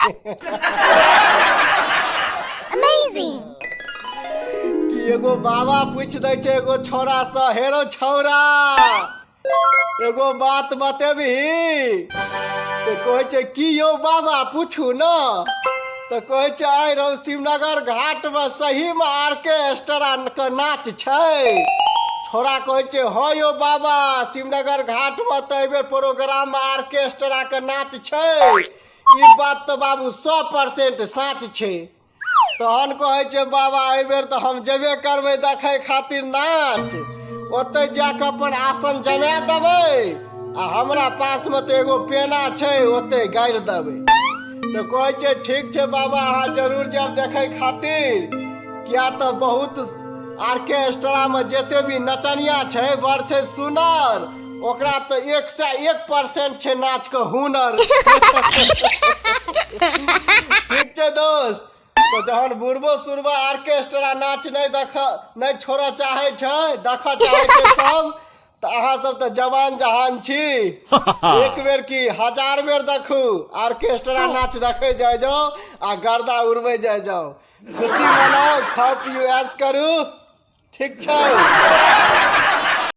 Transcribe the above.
Amazing. कि एगो बाबा पूछ दे छे एगो छौरा से, हेरो छौरा एगो बात बतेबी? तो कहे छे की यौ बाबा पूछू न। तो कहे छे आइ रहू शिवनगर घाट में सही में ऑर्केस्ट्रा के नाच छे। छोरा कहे छे हाँ यौ बाबा शिवनगर घाट में तो एबेर प्रोग्राम में ऑर्केस्ट्रा के नाच छे। ई बात तो बाबू 100% सच छे। तहन कहे छे बाबा एबेर तो हम जेबे करबे देखे खातिर नाच। ओते जाके अपन आसन जमा देबै आ हमरा पास में तो एगो पेना छे ओते गाड़ि देबै। तो कहे छे ठीक छे बाबा अहाँ जरूर जाब देखे खातिर, किया तो बहुत ऑर्केस्ट्रा में जते भी नचनिया छे बड़ छे सुनर, ओकरा तो 101% छे नाच के हुनर। ठीक छे दोस्त। तो जहन बुढ़बो सुरबा ऑर्केस्ट्रा नाच नहीं छोड़ा चाहे छे, देख चाहे छे सब, तो अहाँ सब तो जवान जहान छी। एक बेर की 1000 बेर देखू ऑर्केस्ट्रा नाच देखे जाए जाओ आ गर्दा उड़बे जाए जाओ। खुशी मनाओ, खाओ पियो ऐश करू। ठीक छे।